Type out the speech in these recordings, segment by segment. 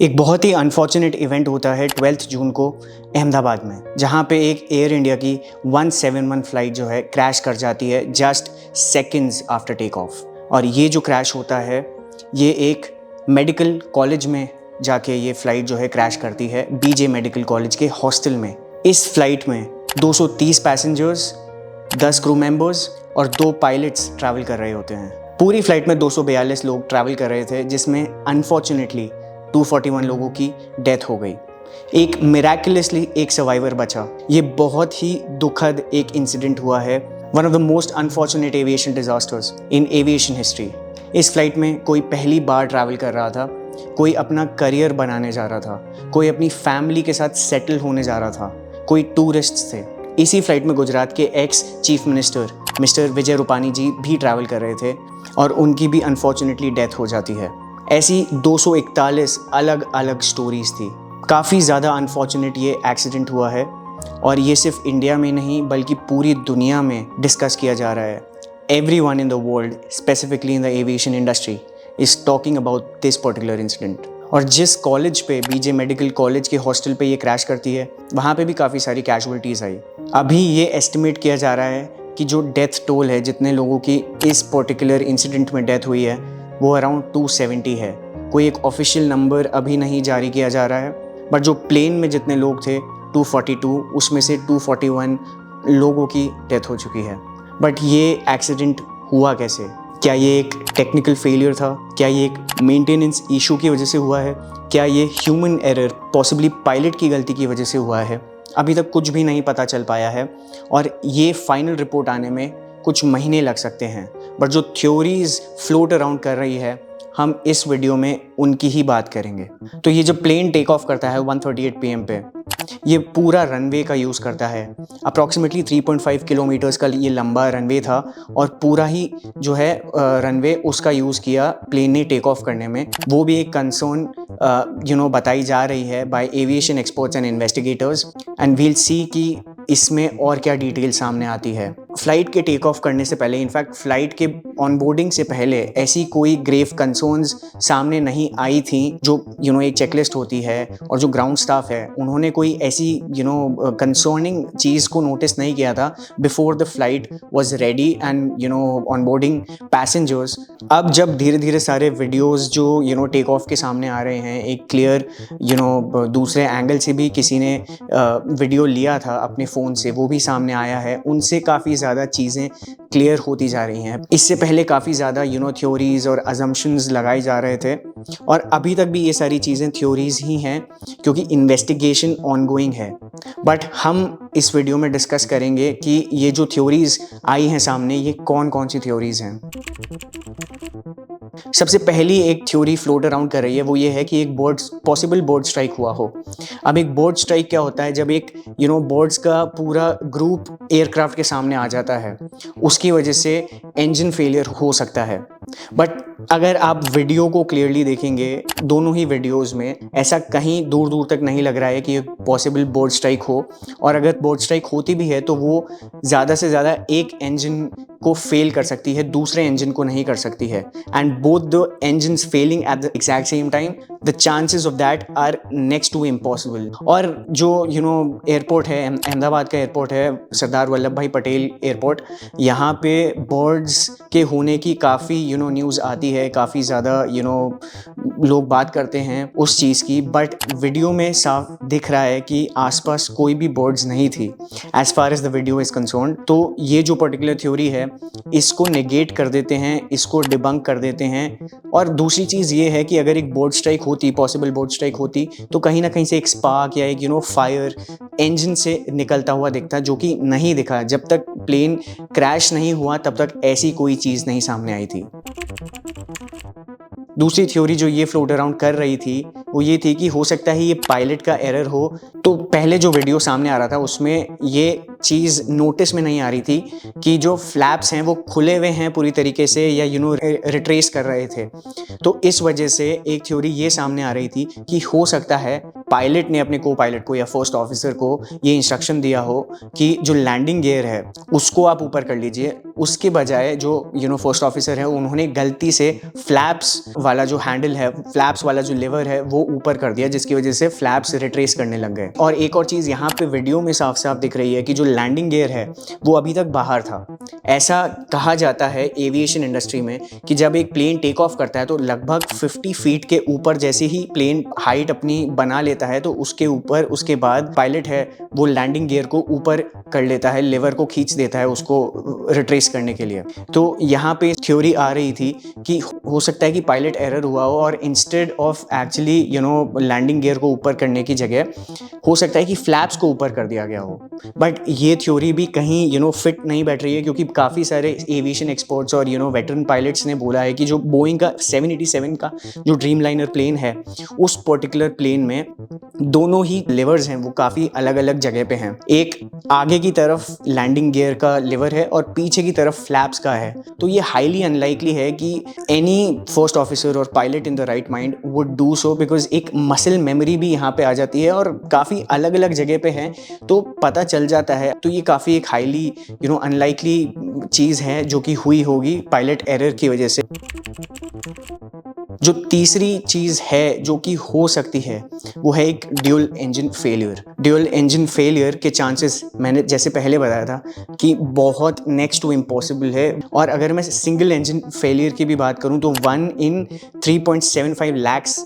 एक बहुत ही unfortunate event होता है 12 जून को अहमदाबाद में, जहाँ पे एक एयर इंडिया की 171 फ़्लाइट जो है क्रैश कर जाती है just seconds after take off. और ये जो क्रैश होता है ये एक मेडिकल कॉलेज में जाके ये फ़्लाइट जो है क्रैश करती है, बीजे मेडिकल कॉलेज के हॉस्टल में। इस फ्लाइट में 230 पैसेंजर्स, 10 क्रू मेंबर्स और 2 पायलट्स ट्रैवल कर रहे होते हैं। पूरी फ्लाइट में 242 लोग ट्रैवल कर रहे थे, जिसमें अनफॉर्चुनेटली 241 लोगों की डेथ हो गई। एक मिराकुलसली एक सर्वाइवर बचा। ये बहुत ही दुखद एक इंसिडेंट हुआ है, one of the most unfortunate aviation disasters in aviation history. इस फ्लाइट में कोई पहली बार ट्रैवल कर रहा था, कोई अपना करियर बनाने जा रहा था, कोई अपनी फैमिली के साथ सेटल होने जा रहा था, कोई टूरिस्ट थे। इसी फ्लाइट में गुजरात के ex chief minister mister Vijay Rupani जी भी ट्रैवल कर रहे थे और उनकी भी अनफॉर्चुनेटली डेथ हो जाती है। ऐसी 241 अलग अलग स्टोरीज थी। काफ़ी ज़्यादा अनफॉर्चुनेट ये एक्सीडेंट हुआ है और ये सिर्फ इंडिया में नहीं बल्कि पूरी दुनिया में डिस्कस किया जा रहा है। Everyone in the world, specifically in the aviation industry, is talking about this particular incident. और जिस कॉलेज पे, बीजे मेडिकल कॉलेज के हॉस्टल पे ये क्रैश करती है, वहाँ पे भी काफ़ी सारी कैजुअलिटीज़ आई। अभी ये एस्टिमेट किया जा रहा है कि जो डेथ टोल है, जितने लोगों की इस पर्टिकुलर इंसिडेंट में डेथ हुई है, वो अराउंड 270 है। कोई एक ऑफिशियल नंबर अभी नहीं जारी किया जा रहा है, बट जो प्लेन में जितने लोग थे 242, उसमें से 241 लोगों की डेथ हो चुकी है। बट ये एक्सीडेंट हुआ कैसे? क्या ये एक टेक्निकल फेलियर था? क्या ये एक मेंटेनेंस इशू की वजह से हुआ है? क्या ये ह्यूमन एरर, पॉसिबली पायलट की गलती की वजह से हुआ है? अभी तक कुछ भी नहीं पता चल पाया है और ये फाइनल रिपोर्ट आने में कुछ महीने लग सकते हैं। बट जो थ्योरीज फ्लोट अराउंड कर रही है, हम इस वीडियो में उनकी ही बात करेंगे। तो ये जब प्लेन टेक ऑफ करता है 1:38 PM पे, ये पूरा रनवे का यूज़ करता है। अप्रॉक्सीमेटली 3.5 किलोमीटर्स का ये लंबा रनवे था और पूरा ही जो है रनवे उसका यूज़ किया प्लेन ने टेक ऑफ करने में। वो भी एक कंसर्न बताई जा रही है by aviation experts and investigators, and we'll see कि इसमें और क्या डिटेल सामने आती है। फ्लाइट के टेक ऑफ करने से पहले, इनफैक्ट फ़्लाइट के ऑनबोर्डिंग से पहले ऐसी कोई ग्रेव कंसर्न्स सामने नहीं आई थी। जो एक चेकलिस्ट होती है और जो ग्राउंड स्टाफ है, उन्होंने कोई ऐसी कंसर्निंग चीज़ को नोटिस नहीं किया था before the flight was ready and onboarding passengers. अब जब धीरे धीरे सारे वीडियोज़ जो टेक ऑफ के सामने आ रहे हैं, एक क्लियर दूसरे एंगल से भी किसी ने वीडियो लिया था अपने फ़ोन से, वो भी सामने आया है। उनसे काफ़ी ज़्यादा चीज़ें क्लियर होती जा रही हैं। इससे पहले काफ़ी ज़्यादा थ्योरीज़ और अजम्पशंस लगाए जा रहे थे और अभी तक भी ये सारी चीज़ें थ्योरीज़ ही हैं क्योंकि इन्वेस्टिगेशन ऑनगोइंग है। बट हम इस वीडियो में डिस्कस करेंगे कि ये जो थ्योरीज़ आई हैं सामने, ये कौन कौन सी थ्योरीज़ हैं। सबसे पहली एक थ्योरी फ्लोट अराउंड कर रही है, वो ये है कि एक पॉसिबल बोर्ड स्ट्राइक हुआ हो। अब एक बोर्ड स्ट्राइक क्या होता है? जब एक बोर्ड्स का पूरा ग्रुप एयरक्राफ्ट के सामने आ जाता है, उसकी वजह से इंजन फेलियर हो सकता है। बट अगर आप वीडियो को क्लियरली देखेंगे, दोनों ही वीडियोज़ में ऐसा कहीं दूर दूर तक नहीं लग रहा है कि पॉसिबल बोर्ड स्ट्राइक हो। और अगर बोर्ड स्ट्राइक होती भी है तो वो ज़्यादा से ज़्यादा एक इंजन को फेल कर सकती है, दूसरे इंजन को नहीं कर सकती है। And both the engines failing at the exact same time, the chances of that are next to impossible. और जो एयरपोर्ट है, अहमदाबाद का एयरपोर्ट है, सरदार वल्लभ भाई पटेल एयरपोर्ट, यहाँ पे बर्ड्स के होने की काफ़ी न्यूज़ आती है, काफ़ी ज़्यादा लोग बात करते हैं उस चीज़ की। बट वीडियो में साफ दिख रहा है कि आसपास कोई भी बर्ड्स नहीं थी as far as the video is concerned. तो ये जो पर्टिकुलर थ्योरी है, इसको नेगेट कर देते हैं, इसको डिबंक कर देते हैं। और दूसरी चीज़ ये है कि अगर एक बोर्ड स्ट्राइक होती, पॉसिबल बोर्ड स्ट्राइक होती, तो कहीं ना कहीं से एक स्पार्क या एक फायर इंजन से निकलता हुआ दिखता, जो कि नहीं दिखा। जब तक प्लेन क्रैश नहीं हुआ तब तक ऐसी कोई चीज़ नहीं सामने आई थी। दूसरी थ्योरी जो ये फ्लोट अराउंड कर रही थी, वो ये थी कि हो सकता है ये पायलट का एरर हो। तो पहले जो वीडियो सामने आ रहा था उसमें ये चीज़ नोटिस में नहीं आ रही थी कि जो फ्लैप्स हैं वो खुले हुए हैं पूरी तरीके से या रिट्रेस कर रहे थे। तो इस वजह से एक थ्योरी ये सामने आ रही थी कि हो सकता है पायलट ने अपने को पायलट को या फर्स्ट ऑफिसर को ये इंस्ट्रक्शन दिया हो कि जो लैंडिंग गियर है उसको आप ऊपर कर लीजिए, उसके बजाय जो फर्स्ट ऑफिसर है उन्होंने गलती से फ्लैप्स वाला जो हैंडल है, फ्लैप्स वाला जो लेवर है वो ऊपर कर दिया, जिसकी वजह से फ्लैप्स रिट्रेस करने लग गए। और एक और चीज़ यहाँ पे वीडियो में साफ साफ दिख रही है कि जो लैंडिंग गियर है वो अभी तक बाहर था। ऐसा कहा जाता है एविएशन इंडस्ट्री में कि जब एक प्लेन टेक ऑफ करता है तो लगभग 50 फीट के ऊपर जैसे ही प्लेन हाइट अपनी बना लेता है तो उसके ऊपर उसके बाद पायलट है वो लैंडिंग गियर को ऊपर कर लेता है, लेवर को खींच देता है उसको रिट्रेस करने के लिए। तो यहाँ पे थ्योरी आ रही थी कि हो सकता है कि पायलट एरर हुआ हो और instead of actually landing gear को ऊपर करने की जगह हो सकता है कि फ्लैप्स को ऊपर कर दिया गया हो। बट ये थ्योरी भी कहीं फिट नहीं बैठ रही है, क्योंकि काफ़ी सारे एविएशन एक्सपर्ट्स और वेटरन पायलट्स ने बोला है कि जो बोइंग का 787 का जो ड्रीम लाइनर प्लेन है उस पर्टिकुलर प्लेन में दोनों ही लेवर्स हैं वो काफ़ी अलग अलग जगह पे हैं। एक आगे की तरफ लैंडिंग गियर का लेवर है और पीछे की तरफ फ्लैप्स का है। तो ये हाईली अनलाइकली है कि एनी फर्स्ट ऑफिसर और pilot in the right mind would do so, because एक मसल मेमोरी भी यहाँ पे आ जाती है और काफ़ी अलग अलग जगह पे है तो पता चल जाता है। तो ये काफ़ी एक हाईली अनलाइकली चीज़ है जो कि हुई होगी पायलट एरर की वजह से। जो तीसरी चीज़ है जो कि हो सकती है वो है एक dual engine failure. Dual engine failure के चांसेस मैंने जैसे पहले बताया था कि बहुत नेक्स्ट टू इम्पॉसिबल है। और अगर मैं सिंगल इंजन फेलियर की भी बात करूं तो 1 in 3.75 lakhs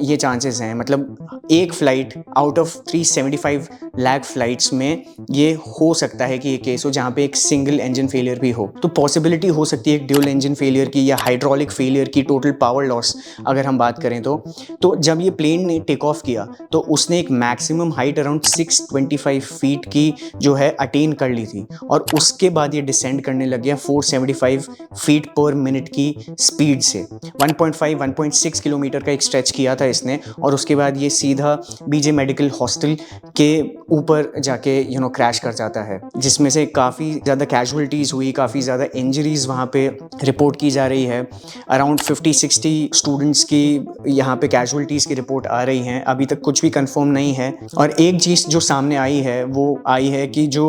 ये चांसेस हैं। मतलब एक flight out of 375 lakh flights में ये हो सकता है कि ये केस हो जहाँ पे एक सिंगल इंजन फेलियर भी हो। तो पॉसिबिलिटी हो सकती है एक ड्यूल इंजन फेलियर की या हाइड्रोलिक फेलियर की, टोटल पावर लॉस अगर हम बात करें तो जब ये प्लेन ने टेक ऑफ किया तो उसने एक मैक्सिमम हाइट अराउंड 625 फीट की जो है अटेन कर ली थी और उसके बाद ये डिसेंड करने लग गया 475 फीट पर मिनट की स्पीड से। 1.6 किलोमीटर का एक स्ट्रेच किया था इसने और उसके बाद ये सीधा बीजे मेडिकल हॉस्टल के ऊपर जाके क्रैश कर जाता है, जिसमें से काफ़ी ज़्यादा कैजुअलिटीज़ हुई, काफ़ी ज़्यादा इंजरीज वहाँ पे रिपोर्ट की जा रही है। अराउंड 50-60 स्टूडेंट्स की यहाँ पे कैजुअलिटीज़ की रिपोर्ट आ रही हैं। अभी तक कुछ भी कंफर्म नहीं है। और एक चीज़ जो सामने आई है वो आई है कि जो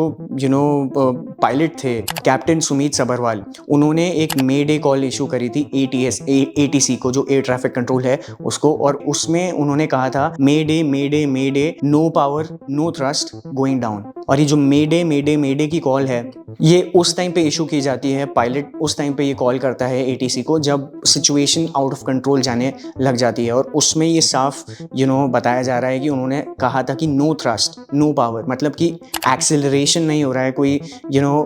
पायलट थे कैप्टन सुमित सबरवाल, उन्होंने एक मे डे कॉल इशू करी थी ATC को, जो एयर ट्रैफिक कंट्रोल है उसको, और उसमें उन्होंने कहा था mayday no power no thrust going down. और ये जो मे डे की कॉल है ये उस टाइम पे इशू की जाती है, पायलट उस टाइम पे ये कॉल करता है ATC को जब सिचुएशन आउट ऑफ कंट्रोल जाने लग जाती है। और उसमें ये साफ बताया जा रहा है कि उन्होंने कहा था कि नो थ्रस्ट नो पावर, मतलब कि एक्सेलरेशन नहीं हो रहा है, कोई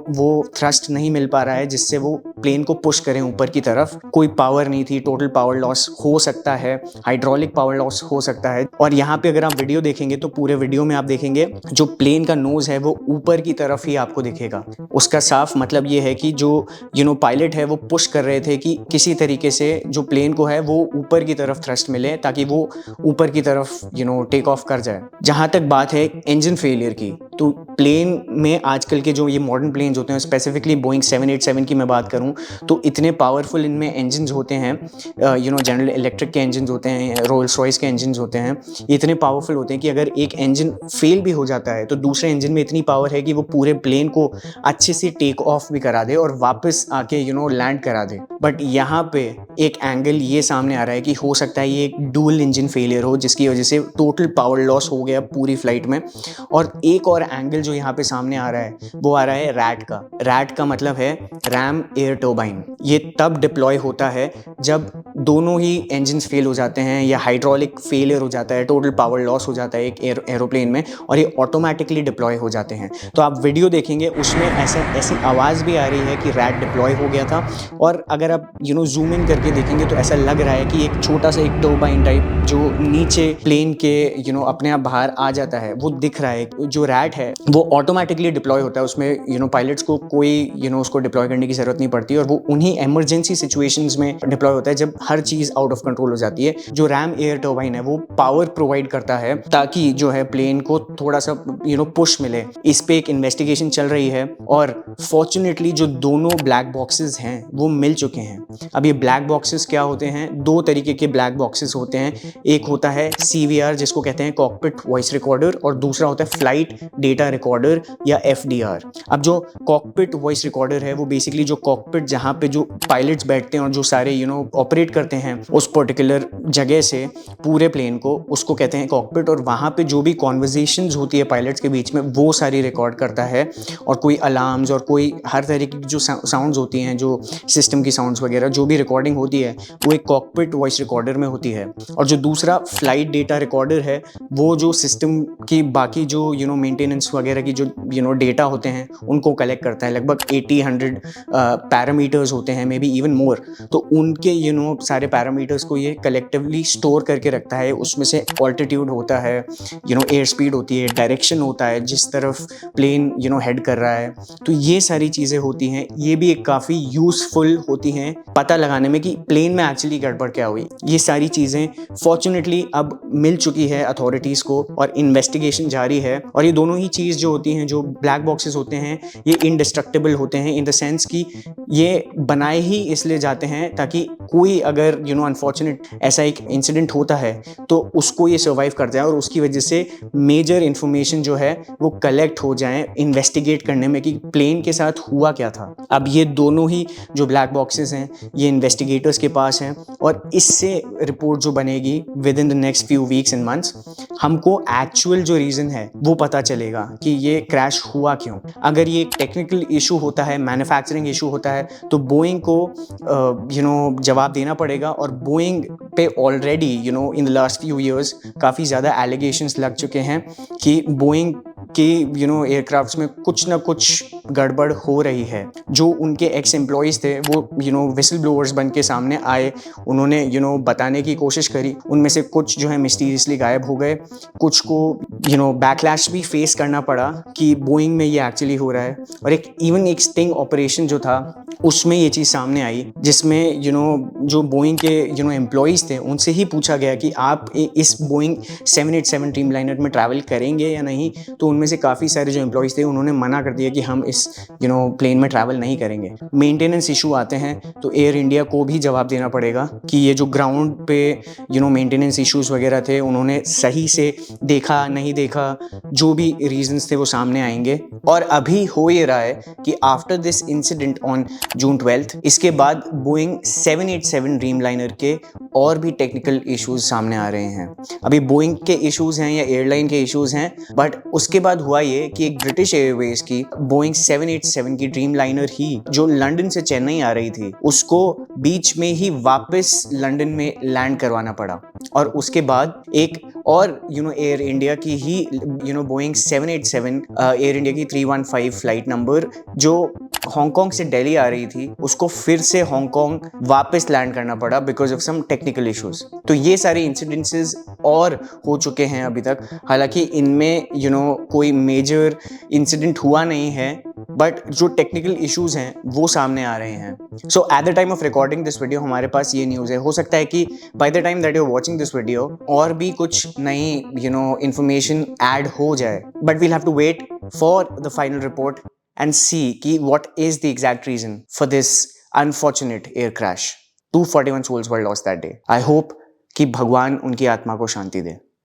वो थ्रस्ट नहीं मिल पा रहा है जिससे वो प्लेन को पुश करें ऊपर की तरफ। कोई पावर नहीं थी, टोटल पावर लॉस हो सकता है, हाइड्रोलिक पावर लॉस हो सकता है। और यहाँ पे अगर आप वीडियो देखेंगे तो पूरे वीडियो में आप देखेंगे जो प्लेन का नोज है वो ऊपर की तरफ ही आपको दिखेगा। उसका साफ मतलब ये है कि जो पायलट है वो पुश कर रहे थे कि किसी तरीके से जो प्लेन को है वो ऊपर की तरफ थ्रस्ट मिले ताकि वो ऊपर की तरफ टेक ऑफ कर जाए। जहाँ तक बात है इंजन फेलियर की, तो प्लेन में आजकल के जो ये मॉडर्न प्लेन्स होते हैं, स्पेसिफिकली बोइंग 787 की मैं बात करूँ तो इतने पावरफुल इनमें इंजन्स होते हैं, जनरल इलेक्ट्रिक के इंजन्स होते हैं, रोल्स रॉयस के इंजन्स होते हैं, ये इतने पावरफुल होते हैं कि अगर एक इंजन फेल भी हो जाता है तो दूसरे इंजन में इतनी पावर है कि वो पूरे प्लेन को अच्छे से टेक ऑफ भी करा दे और वापस आके लैंड करा दे। बट यहाँ पे एक एंगल ये सामने आ रहा है कि हो सकता है ये एक डुअल इंजन फेलियर हो जिसकी वजह से टोटल पावर लॉस हो गया पूरी फ्लाइट में। और एक और एंगल जो यहाँ पे सामने आ रहा है वो आ रहा है रैट का मतलब है रैम एयर टर्बाइन। ये तब डिप्लॉय होता है जब दोनों ही इंजन्स फेल हो जाते हैं या हाइड्रोलिक फेलियर हो जाता है, टोटल पावर लॉस हो जाता है एक एरोप्लेन में, और ये ऑटोमेटिकली डिप्लॉय हो जाते हैं। तो आप वीडियो देखेंगे उसमें ऐसी आवाज़ भी आ रही है कि रैट डिप्लॉय हो गया था। और अगर आप जूम इन करके देखेंगे तो ऐसा लग रहा है कि एक छोटा सा एक टर्बाइन टाइप जो नीचे प्लेन के अपने आप बाहर आ जाता है वो दिख रहा है। जो रैट है वो ऑटोमेटिकली डिप्लॉय होता है, उसमें पायलट्स को कोई उसको डिप्लॉय करने की जरूरत नहीं पड़ती, और वो उन्हीं इमरजेंसी सिचुएशंस में डिप्लॉय होता है जब हर चीज़ आउट ऑफ कंट्रोल हो जाती है। जो रैम एयर टर्बाइन है वो पावर प्रोवाइड करता है ताकि जो है प्लेन को थोड़ा सा पुश मिले। इस पे एक इन्वेस्टिगेशन चल रही है और फॉर्चुनेटली जो दोनों ब्लैक बॉक्सेस हैं वो मिल चुके हैं। अब ये ब्लैक बॉक्सेस क्या होते हैं? दो तरीके के ब्लैक बॉक्सेस होते हैं। एक होता है CVR जिसको कहते हैं कॉकपिट वॉइस रिकॉर्डर, और दूसरा होता है फ्लाइट डेटा रिकॉर्डर या FDR। अब जो कॉकपिट वॉइस रिकॉर्डर है वो बेसिकली जो कॉकपिट जहाँ पे जो पायलट्स बैठते हैं और जो सारे ऑपरेट करते हैं उस पर्टिकुलर जगह से पूरे प्लेन को, उसको कहते हैं कॉकपिट। और वहाँ पे जो भी कॉन्वर्जेशंस होती है पायलट्स के बीच में वो सारी रिकॉर्ड करता है, और कोई अलार्म्स और कोई हर तरीके की जो साउंड्स होती हैं, जो सिस्टम की साउंड्स वगैरह जो भी रिकॉर्डिंग होती है वो एक कॉकपिट वॉइस रिकॉर्डर में होती है। और जो दूसरा फ्लाइट डेटा रिकॉर्डर है वो जो सिस्टम की बाकी जो मेंटेनेंस वगैरह की जो डेटा होते हैं उनको कलेक्ट करता है। लगभग 80-100 पैरामीटर्स होते हैं, मे बी इवन मोर। तो उनके सारे पैरामीटर्स को ये कलेक्टिवली स्टोर करके रखता है। उसमें से ऑल्टीट्यूड होता है, एयर स्पीड होती है, डायरेक्शन होता है जिस तरफ प्लेन हेड कर रहा है। तो ये सारी चीज़ें होती हैं, ये भी एक काफ़ी यूज़फुल होती हैं पता लगाने में कि प्लेन में एक्चुअली गड़बड़ क्या हुई। ये सारी चीज़ें फॉर्चुनेटली अब मिल चुकी है अथॉरिटीज़ को और इन्वेस्टिगेशन जारी है। और ये दोनों ही चीज़ जो होती हैं, जो ब्लैक बॉक्सेस होते हैं, ये इंडिस्ट्रक्टिबल होते हैं इन द सेंस कि ये बनाए ही इसलिए जाते हैं ताकि कोई अगर अनफॉर्चुनेट ऐसा एक इंसिडेंट होता है तो उसको ये सर्वाइव कर जाए और उसकी वजह से मेजर इन्फॉर्मेशन जो है वो कलेक्ट हो जाए इन्वेस्टिगेट करने में कि प्लेन के साथ हुआ क्या था। अब ये दोनों ही जो ब्लैक बॉक्सेस हैं ये इन्वेस्टिगेटर्स के पास हैं, और इससे रिपोर्ट जो बनेगी with in the next few weeks and months हमको एक्चुअल जो रीज़न है वो पता चलेगा कि ये क्रैश हुआ क्यों। अगर ये टेक्निकल इशू होता है, मैन्युफैक्चरिंग इशू होता है, तो बोइंग को जवाब देना पड़ेगा। और बोइंग पे already in the last few years काफ़ी ज़्यादा एलिगेशंस लग चुके हैं कि बोइंग कि एयरक्राफ्ट्स में कुछ ना कुछ गड़बड़ हो रही है। जो उनके एक्स एम्प्लॉयज़ थे वो विसल ब्लोअर्स बन के सामने आए, उन्होंने बताने की कोशिश करी। उनमें से कुछ जो है मिस्टीरियसली गायब हो गए, कुछ को बैकलैश भी फेस करना पड़ा कि बोइंग में ये एक्चुअली हो रहा है। और इवन एक स्टिंग ऑपरेशन जो था उसमें ये चीज़ सामने आई जिसमें जो बोइंग के एम्प्लॉयज़ थे उनसे ही पूछा गया कि आप इस बोइंग 787 ड्रीमलाइनर में ट्रैवल करेंगे या नहीं। तो उनमें से काफ़ी सारे जो एम्प्लॉयज़ थे उन्होंने मना कर दिया कि हम इस प्लेन में ट्रैवल नहीं करेंगे। मेंटेनेंस इशू आते हैं तो एयर इंडिया को भी जवाब देना पड़ेगा कि ये जो ग्राउंड पे मेंटेनेंस इश्यूज़ वगैरह थे उन्होंने सही से देखा नहीं देखा, जो भी रीजंस थे वो सामने आएंगे। और अभी हो ये रहा है कि after this incident on June 12 इसके बाद बोइंग 787 ड्रीमलाइनर के और भी टेक्निकल इश्यूज सामने आ रहे हैं। अभी बोइंग के इश्यूज हैं या एयरलाइन के इश्यूज हैं, बट उसके बाद हुआ ये कि एक ब्रिटिश एयरवेज की बोइंग 787 की ड्रीमलाइनर ही जो लंदन से चेन्नई आ रही थी उसको बीच में ही वापस लंदन में लैंड करवाना पड़ा। और उसके बाद एक और एयर इंडिया की ही बोइंग 787 एयर इंडिया की 315 फ्लाइट नंबर जो हांगकांग से दिल्ली आ रही थी उसको फिर से हांगकांग वापस लैंड करना पड़ा because of some technical issues. तो ये सारे इंसिडेंसेस और हो चुके हैं अभी तक। हालांकि इनमें कोई मेजर इंसिडेंट हुआ नहीं है, बट जो टेक्निकल इश्यूज हैं वो सामने आ रहे हैं। So at the time of recording this video हमारे पास ये न्यूज़ है। हो सकता है कि by the time that you are watching this video और भी कुछ नई इंफॉर्मेशन ऐड हो जाए, but we'll have to wait for the final report and see ki what is the exact reason for this unfortunate air crash. 241 souls were lost that day. I hope कि भगवान उनकी आत्मा को शांति दे।